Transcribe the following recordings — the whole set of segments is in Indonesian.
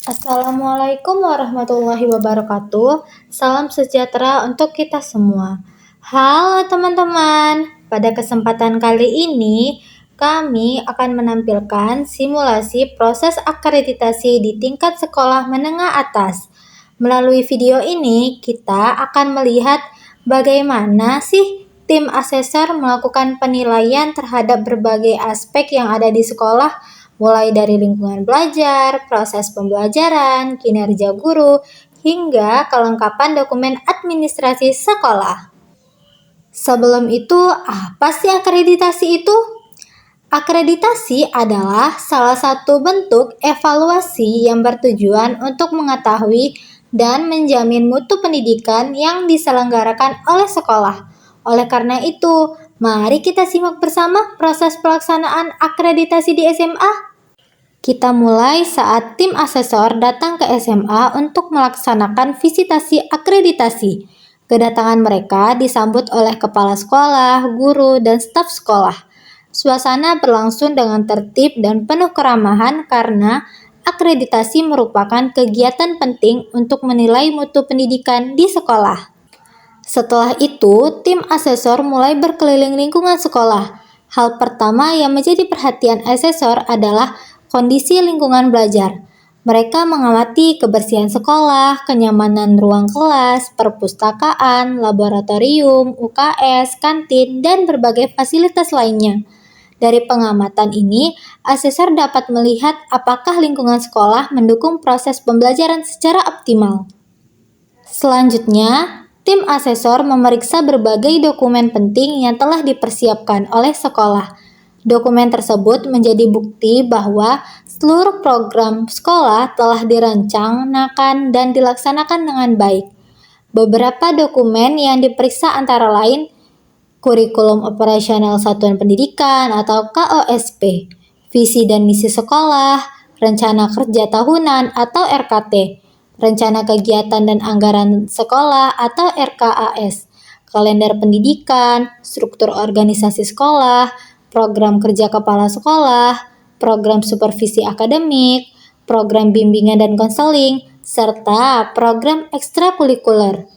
Assalamualaikum warahmatullahi wabarakatuh. Salam sejahtera untuk kita semua. Halo teman-teman, pada kesempatan kali ini kami akan menampilkan simulasi proses akreditasi di tingkat sekolah menengah atas. Melalui video ini kita akan melihat bagaimana sih tim asesor melakukan penilaian terhadap berbagai aspek yang ada di sekolah, mulai dari lingkungan belajar, proses pembelajaran, kinerja guru, hingga kelengkapan dokumen administrasi sekolah. Sebelum itu, apa sih akreditasi itu? Akreditasi adalah salah satu bentuk evaluasi yang bertujuan untuk mengetahui dan menjamin mutu pendidikan yang diselenggarakan oleh sekolah. Oleh karena itu, mari kita simak bersama proses pelaksanaan akreditasi di SMA. Kita mulai saat tim asesor datang ke SMA untuk melaksanakan visitasi akreditasi. Kedatangan mereka disambut oleh kepala sekolah, guru, dan staf sekolah. Suasana berlangsung dengan tertib dan penuh keramahan karena akreditasi merupakan kegiatan penting untuk menilai mutu pendidikan di sekolah. Setelah itu, tim asesor mulai berkeliling lingkungan sekolah. Hal pertama yang menjadi perhatian asesor adalah kondisi lingkungan belajar. Mereka mengamati kebersihan sekolah, kenyamanan ruang kelas, perpustakaan, laboratorium, UKS, kantin, dan berbagai fasilitas lainnya. Dari pengamatan ini, asesor dapat melihat apakah lingkungan sekolah mendukung proses pembelajaran secara optimal. Selanjutnya, tim asesor memeriksa berbagai dokumen penting yang telah dipersiapkan oleh sekolah. Dokumen tersebut menjadi bukti bahwa seluruh program sekolah telah dirancangkan dan dilaksanakan dengan baik. Beberapa dokumen yang diperiksa antara lain Kurikulum Operasional Satuan Pendidikan atau KOSP, Visi dan Misi Sekolah, Rencana Kerja Tahunan atau RKT, Rencana Kegiatan dan Anggaran Sekolah atau RKAS, Kalender Pendidikan, Struktur Organisasi Sekolah, Program Kerja Kepala Sekolah, Program Supervisi Akademik, Program Bimbingan dan Konseling, serta Program Ekstrakurikuler.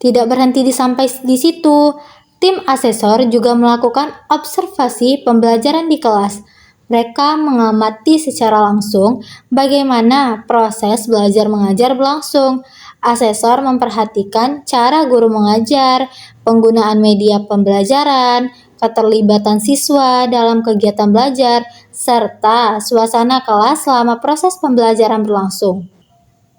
Tidak berhenti sampai di situ, tim asesor juga melakukan observasi pembelajaran di kelas. Mereka mengamati secara langsung bagaimana proses belajar mengajar berlangsung. Asesor memperhatikan cara guru mengajar, penggunaan media pembelajaran, keterlibatan siswa dalam kegiatan belajar, serta suasana kelas selama proses pembelajaran berlangsung.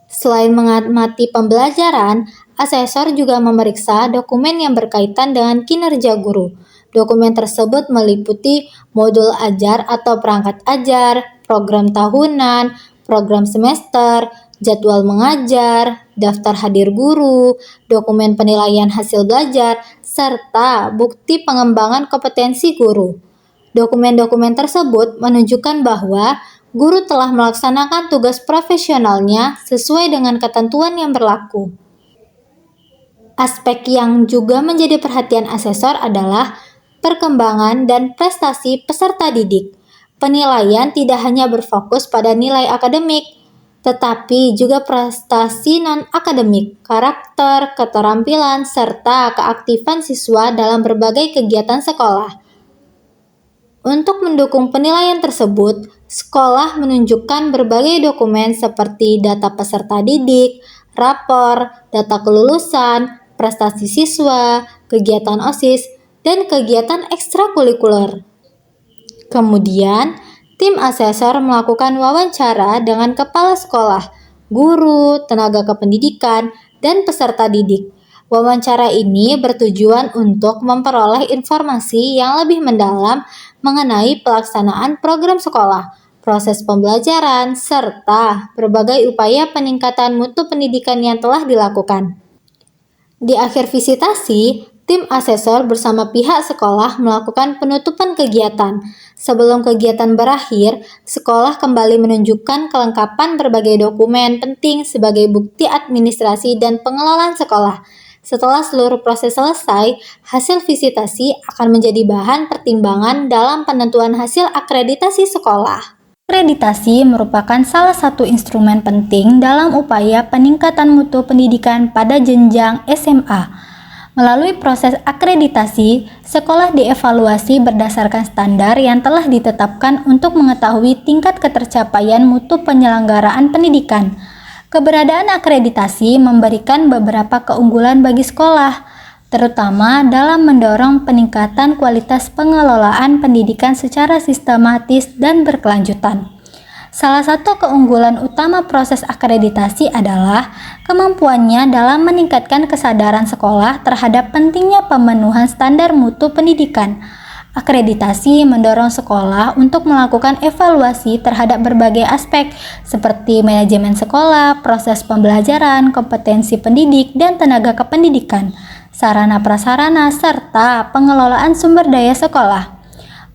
Selain mengamati pembelajaran, asesor juga memeriksa dokumen yang berkaitan dengan kinerja guru. Dokumen tersebut meliputi modul ajar atau perangkat ajar, program tahunan, program semester, jadwal mengajar, daftar hadir guru, dokumen penilaian hasil belajar, serta bukti pengembangan kompetensi guru. Dokumen-dokumen tersebut menunjukkan bahwa guru telah melaksanakan tugas profesionalnya sesuai dengan ketentuan yang berlaku. Aspek yang juga menjadi perhatian asesor adalah perkembangan dan prestasi peserta didik. Penilaian tidak hanya berfokus pada nilai akademik, tetapi juga prestasi non-akademik, karakter, keterampilan, serta keaktifan siswa dalam berbagai kegiatan sekolah. Untuk mendukung penilaian tersebut, sekolah menunjukkan berbagai dokumen seperti data peserta didik, rapor, data kelulusan, prestasi siswa, kegiatan OSIS, dan kegiatan ekstrakurikuler. Kemudian, tim asesor melakukan wawancara dengan kepala sekolah, guru, tenaga kependidikan, dan peserta didik. Wawancara ini bertujuan untuk memperoleh informasi yang lebih mendalam mengenai pelaksanaan program sekolah, proses pembelajaran, serta berbagai upaya peningkatan mutu pendidikan yang telah dilakukan. Di akhir visitasi, tim asesor bersama pihak sekolah melakukan penutupan kegiatan. Sebelum kegiatan berakhir, sekolah kembali menunjukkan kelengkapan berbagai dokumen penting sebagai bukti administrasi dan pengelolaan sekolah. Setelah seluruh proses selesai, hasil visitasi akan menjadi bahan pertimbangan dalam penentuan hasil akreditasi sekolah. Akreditasi merupakan salah satu instrumen penting dalam upaya peningkatan mutu pendidikan pada jenjang SMA. Melalui proses akreditasi, sekolah dievaluasi berdasarkan standar yang telah ditetapkan untuk mengetahui tingkat ketercapaian mutu penyelenggaraan pendidikan. Keberadaan akreditasi memberikan beberapa keunggulan bagi sekolah, terutama dalam mendorong peningkatan kualitas pengelolaan pendidikan secara sistematis dan berkelanjutan. Salah satu keunggulan utama proses akreditasi adalah kemampuannya dalam meningkatkan kesadaran sekolah terhadap pentingnya pemenuhan standar mutu pendidikan. Akreditasi mendorong sekolah untuk melakukan evaluasi terhadap berbagai aspek seperti manajemen sekolah, proses pembelajaran, kompetensi pendidik, dan tenaga kependidikan, sarana prasarana, serta pengelolaan sumber daya sekolah.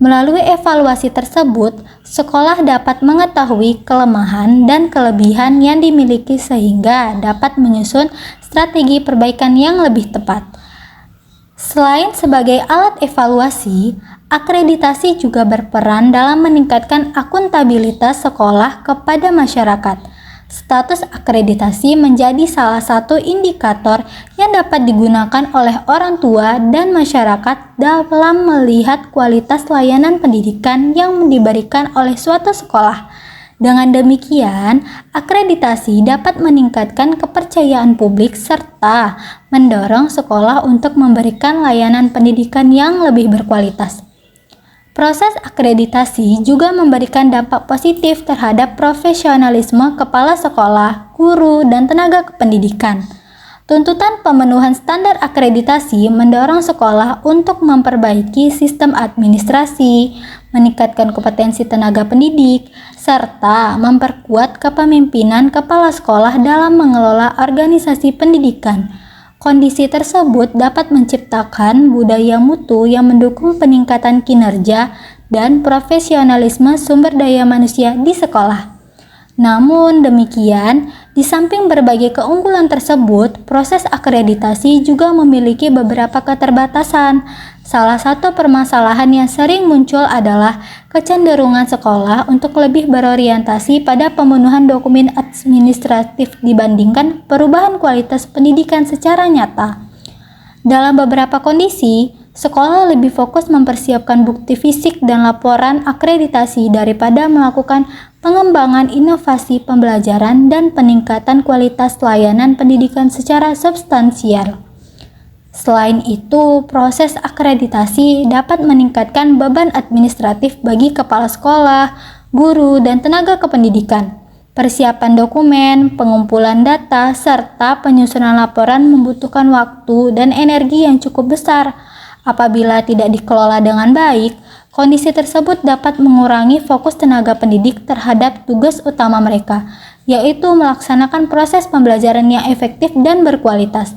Melalui evaluasi tersebut, sekolah dapat mengetahui kelemahan dan kelebihan yang dimiliki sehingga dapat menyusun strategi perbaikan yang lebih tepat. Selain sebagai alat evaluasi, akreditasi juga berperan dalam meningkatkan akuntabilitas sekolah kepada masyarakat. Status akreditasi menjadi salah satu indikator yang dapat digunakan oleh orang tua dan masyarakat dalam melihat kualitas layanan pendidikan yang diberikan oleh suatu sekolah. Dengan demikian, akreditasi dapat meningkatkan kepercayaan publik serta mendorong sekolah untuk memberikan layanan pendidikan yang lebih berkualitas. Proses akreditasi juga memberikan dampak positif terhadap profesionalisme kepala sekolah, guru, dan tenaga kependidikan. Tuntutan pemenuhan standar akreditasi mendorong sekolah untuk memperbaiki sistem administrasi, meningkatkan kompetensi tenaga pendidik, serta memperkuat kepemimpinan kepala sekolah dalam mengelola organisasi pendidikan. Kondisi tersebut dapat menciptakan budaya mutu yang mendukung peningkatan kinerja dan profesionalisme sumber daya manusia di sekolah. Namun demikian, di samping berbagai keunggulan tersebut, proses akreditasi juga memiliki beberapa keterbatasan. Salah satu permasalahan yang sering muncul adalah kecenderungan sekolah untuk lebih berorientasi pada pemenuhan dokumen administratif dibandingkan perubahan kualitas pendidikan secara nyata. Dalam beberapa kondisi, sekolah lebih fokus mempersiapkan bukti fisik dan laporan akreditasi daripada melakukan pengembangan inovasi pembelajaran dan peningkatan kualitas layanan pendidikan secara substansial. Selain itu, proses akreditasi dapat meningkatkan beban administratif bagi kepala sekolah, guru, dan tenaga kependidikan. Persiapan dokumen, pengumpulan data, serta penyusunan laporan membutuhkan waktu dan energi yang cukup besar. Apabila tidak dikelola dengan baik, kondisi tersebut dapat mengurangi fokus tenaga pendidik terhadap tugas utama mereka, yaitu melaksanakan proses pembelajaran yang efektif dan berkualitas.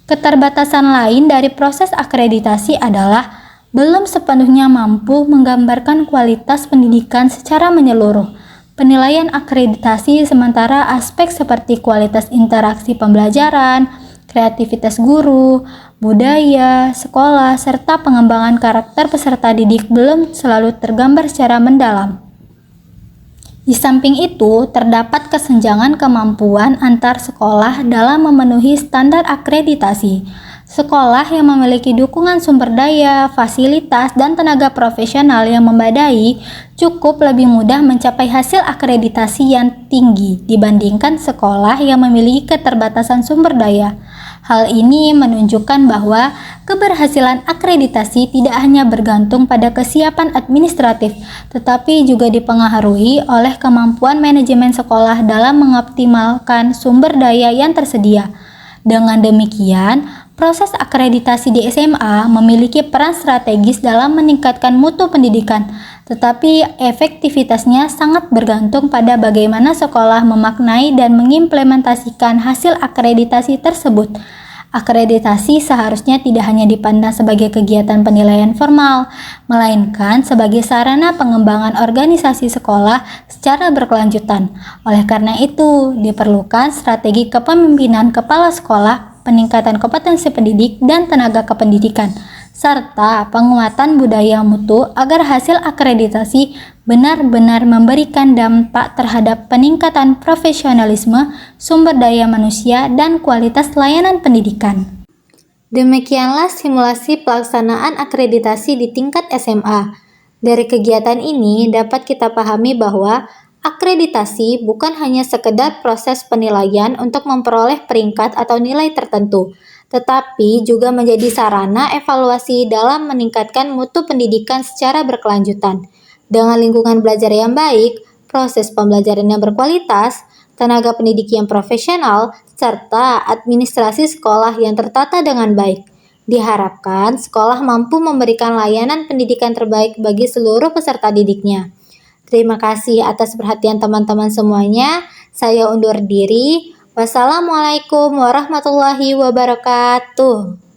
Keterbatasan lain dari proses akreditasi adalah belum sepenuhnya mampu menggambarkan kualitas pendidikan secara menyeluruh. Penilaian akreditasi sementara aspek seperti kualitas interaksi pembelajaran, kreativitas guru, budaya, sekolah, serta pengembangan karakter peserta didik belum selalu tergambar secara mendalam. Di samping itu, terdapat kesenjangan kemampuan antar sekolah dalam memenuhi standar akreditasi. Sekolah yang memiliki dukungan sumber daya, fasilitas, dan tenaga profesional yang memadai cukup lebih mudah mencapai hasil akreditasi yang tinggi dibandingkan sekolah yang memiliki keterbatasan sumber daya. Hal ini menunjukkan bahwa keberhasilan akreditasi tidak hanya bergantung pada kesiapan administratif, tetapi juga dipengaruhi oleh kemampuan manajemen sekolah dalam mengoptimalkan sumber daya yang tersedia. Dengan demikian, proses akreditasi di SMA memiliki peran strategis dalam meningkatkan mutu pendidikan, tetapi efektivitasnya sangat bergantung pada bagaimana sekolah memaknai dan mengimplementasikan hasil akreditasi tersebut. Akreditasi seharusnya tidak hanya dipandang sebagai kegiatan penilaian formal, melainkan sebagai sarana pengembangan organisasi sekolah secara berkelanjutan. Oleh karena itu, diperlukan strategi kepemimpinan kepala sekolah, peningkatan kompetensi pendidik dan tenaga kependidikan, serta penguatan budaya mutu agar hasil akreditasi benar-benar memberikan dampak terhadap peningkatan profesionalisme, sumber daya manusia, dan kualitas layanan pendidikan. Demikianlah simulasi pelaksanaan akreditasi di tingkat SMA. Dari kegiatan ini dapat kita pahami bahwa akreditasi bukan hanya sekedar proses penilaian untuk memperoleh peringkat atau nilai tertentu, tetapi juga menjadi sarana evaluasi dalam meningkatkan mutu pendidikan secara berkelanjutan. Dengan lingkungan belajar yang baik, proses pembelajaran yang berkualitas, tenaga pendidik yang profesional, serta administrasi sekolah yang tertata dengan baik, diharapkan sekolah mampu memberikan layanan pendidikan terbaik bagi seluruh peserta didiknya. Terima kasih atas perhatian teman-teman semuanya. Saya undur diri. Wassalamualaikum warahmatullahi wabarakatuh.